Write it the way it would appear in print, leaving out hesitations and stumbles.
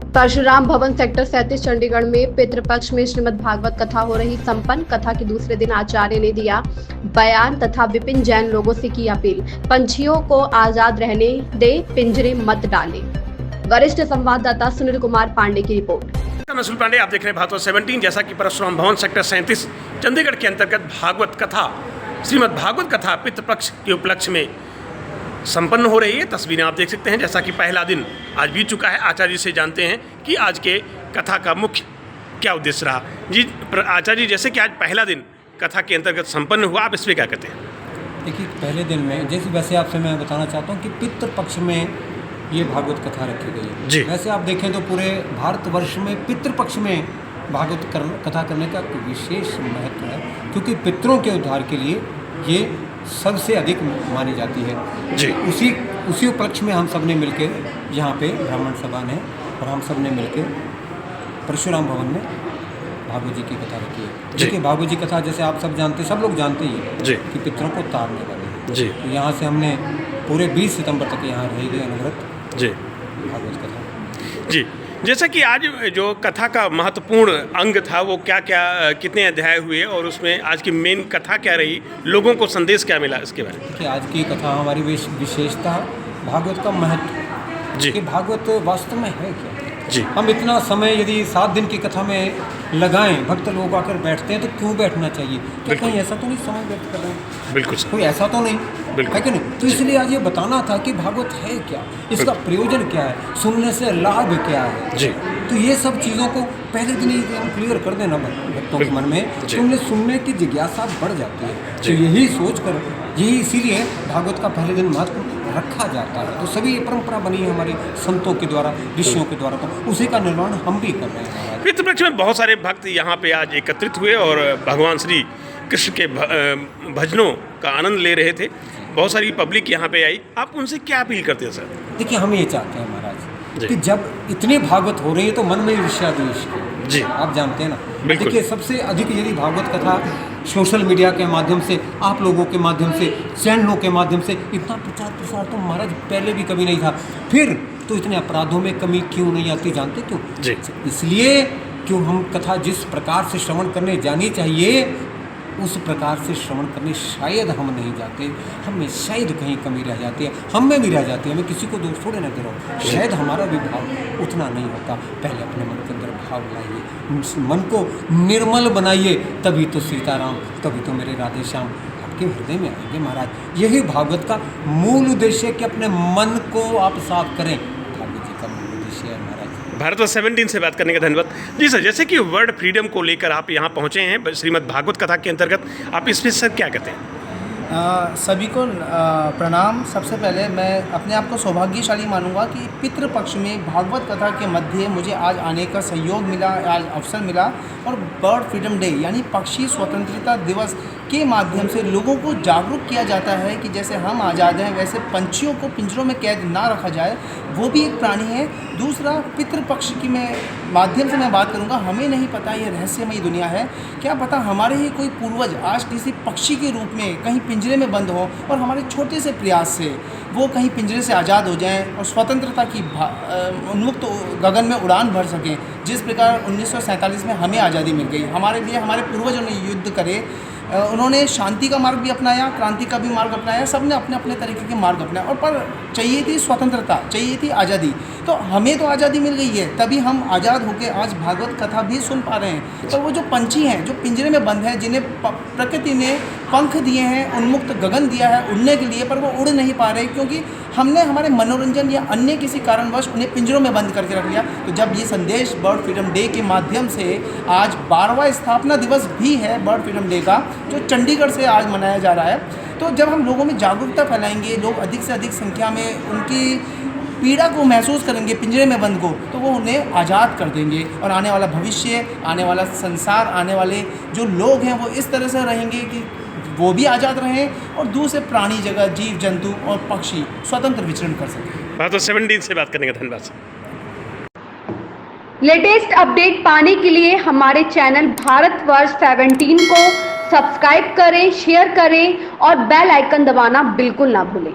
परशुराम भवन सेक्टर 37 चंडीगढ़ में पितृपक्ष में श्रीमद् भागवत कथा हो रही संपन्न। कथा के दूसरे दिन आचार्य ने दिया बयान तथा विपिन जैन लोगों से की अपील। पंछियों को आजाद रहने दे, पिंजरे मत डालें। वरिष्ठ संवाददाता सुनील कुमार पांडे की रिपोर्ट। नसुल पांडे, आप देख रहे हैं भागवत 17। जैसा कि परशुराम भवन सेक्टर 37 चंडीगढ़ के अंतर्गत भागवत कथा श्रीमद् भागवत कथा पितृपक्ष के उपलक्ष्य में संपन्न हो रही है। तस्वीरें आप देख सकते हैं। जैसा कि पहला दिन आज बीत चुका है। आचार्य जी से जानते हैं कि आज के कथा का मुख्य क्या उद्देश्य रहा। जी आचार्य जी, जैसे कि आज पहला दिन कथा के अंतर्गत संपन्न हुआ, आप इस पर क्या कहते हैं? देखिए, पहले दिन में जैसे वैसे आपसे मैं बताना चाहता हूँ कि पितृपक्ष में ये भागवत कथा रखी गई है। जी। वैसे आप देखें तो पूरे भारतवर्ष में पितृपक्ष में भागवत कथा करने का विशेष महत्व है, क्योंकि पितरों के उद्धार के लिए ये सबसे अधिक मानी जाती है। जी। उसी उपलक्ष्य में हम सब ने मिलकर यहाँ पे ब्राह्मण सभा ने और हम सब ने मिलकर परशुराम भवन में भागवत जी की कथा रखी है। देखिए, भागवत जी कथा जैसे आप सब जानते, सब लोग जानते ही हैं कि पितरों को तारने वाली है। जी। तो यहाँ से हमने पूरे 20 सितंबर तक यहाँ रहेगी अनवरत जी भागवत कथा। जी, जैसा कि आज जो कथा का महत्वपूर्ण अंग था वो क्या क्या कितने अध्याय हुए और उसमें आज की मेन कथा क्या रही, लोगों को संदेश क्या मिला, इसके बारे में? कि आज की कथा हमारी विशेषता भागवत का महत्व जी। कि भागवत वास्तव में है क्या। जी। हम इतना समय यदि 7 दिन की कथा में लगाएं, भक्त लोग आकर बैठते हैं तो क्यों बैठना चाहिए? क्या कहीं ऐसा तो नहीं समय व्यक्त कर रहे हैं? बिल्कुल सर। कोई ऐसा तो नहीं है कि नहीं? तो इसलिए आज ये बताना था कि भागवत है क्या, इसका प्रयोजन क्या है, सुनने से लाभ क्या है। जी। तो ये सब चीज़ों को पहले दिन ही हम क्लियर कर देना भक्तों के मन में, तो उन्हें सुनने की जिज्ञासा बढ़ जाती है। तो यही सोच कर इसीलिए भागवत का पहले दिन महत्व रखा जाता है। तो सभी ये परंपरा बनी है हमारे संतों के द्वारा, ऋषियों के द्वारा, तो उसी का निर्माण हम भी कर रहे हैं। पितृपक्ष में बहुत सारे भक्त यहाँ पे आज एकत्रित हुए और भगवान श्री कृष्ण के भजनों का आनंद ले रहे थे। बहुत सारी पब्लिक यहाँ पे आई, आप उनसे क्या अपील करते हैं सर? देखिए, हम ये चाहते हैं महाराज कि जब इतनी भागवत हो रही है तो मन में ईर्ष्या द्वेष जी, आप जानते हैं ना। बिल्कुल। देखिए, सबसे अधिक यदि भागवत कथा सोशल मीडिया के माध्यम से, आप लोगों के माध्यम से, चैनलों के माध्यम से इतना प्रचार प्रसार तो महाराज पहले भी कभी नहीं था। फिर तो इतने अपराधों में कमी क्यों नहीं आती, जानते क्यों? जी। इसलिए क्यों हम कथा जिस प्रकार से श्रवण करने जानी चाहिए उस प्रकार से श्रवण करने शायद हम नहीं जाते। हमें शायद कहीं कमी रह जाती है, हम में भी रह जाती है। हमें किसी को दोष थोड़े ना दे रहा हूँ, शायद हमारा भी भाव उतना नहीं होता। पहले अपने मन के अंदर भाव लाइए, मन को निर्मल बनाइए, तभी तो सीताराम, तभी तो मेरे राधे श्याम आपके हृदय में आएंगे महाराज। यही भागवत का मूल उद्देश्य है कि अपने मन को आप साफ करें। भागवत जी का मूल उद्देश्य है महाराज। भारत 17 से बात करने का धन्यवाद। जी सर, जैसे कि वर्ड फ्रीडम को लेकर आप यहाँ पहुँचे हैं श्रीमद् भागवत कथा के अंतर्गत, आप इसमें सर क्या कहते हैं? सभी को प्रणाम। सबसे पहले मैं अपने आप को सौभाग्यशाली मानूंगा कि पितृपक्ष में भागवत कथा के मध्य मुझे आज आने का सहयोग मिला, आज अवसर मिला। और बर्ड फ्रीडम डे यानी पक्षी स्वतंत्रता दिवस के माध्यम से लोगों को जागरूक किया जाता है कि जैसे हम आज़ाद हैं वैसे पंछियों को पिंजरों में कैद ना रखा जाए, वो भी एक प्राणी है। दूसरा, पितृपक्ष की माध्यम से मैं बात करूंगा। हमें नहीं पता ये रहस्यमयी दुनिया है, क्या पता हमारे ही कोई पूर्वज आज किसी पक्षी के रूप में कहीं पिंजरे में बंद हो और हमारे छोटे से प्रयास से वो कहीं पिंजरे से आज़ाद हो जाएं और स्वतंत्रता की उन्मुक्त गगन में उड़ान भर सकें। जिस प्रकार 1947 में हमें आज़ादी मिल गई, हमारे लिए हमारे पूर्वजों ने युद्ध करे, उन्होंने शांति का मार्ग भी अपनाया, क्रांति का भी मार्ग अपनाया, सब ने अपने अपने तरीके के मार्ग अपनाए। और पर चाहिए थी स्वतंत्रता, चाहिए थी आज़ादी। तो हमें तो आज़ादी मिल गई है, तभी हम आज़ाद होकर आज भागवत कथा भी सुन पा रहे हैं। तो वो जो पंछी हैं जो पिंजरे में बंद हैं, जिन्हें प्रकृति ने पंख दिए हैं, उन्मुक्त गगन दिया है उड़ने के लिए, पर वो उड़ नहीं पा रहे क्योंकि हमने हमारे मनोरंजन या अन्य किसी कारणवश उन्हें पिंजरों में बंद करके रख लिया। तो जब ये संदेश बर्ड फ्रीडम डे के माध्यम से आज 12वां स्थापना दिवस भी है बर्ड फ्रीडम डे का, जो चंडीगढ़ से आज मनाया जा रहा है, तो जब हम लोगों में जागरूकता फैलाएंगे, लोग अधिक से अधिक संख्या में उनकी पीड़ा को महसूस करेंगे पिंजरे में बंद को, तो वो उन्हें आज़ाद कर देंगे। और आने वाला भविष्य, आने वाला संसार, आने वाले जो लोग हैं वो इस तरह से रहेंगे कि वो भी आज़ाद रहें और दूसरे प्राणी जगत, जीव जंतु और पक्षी स्वतंत्र विचरण कर सकें। भारत 17 से बात करने का धन्यवाद। लेटेस्ट अपडेट पाने के लिए हमारे चैनल भारतवर्ष 17 को सब्सक्राइब करें, शेयर करें और बेल आइकन दबाना बिल्कुल ना भूलें।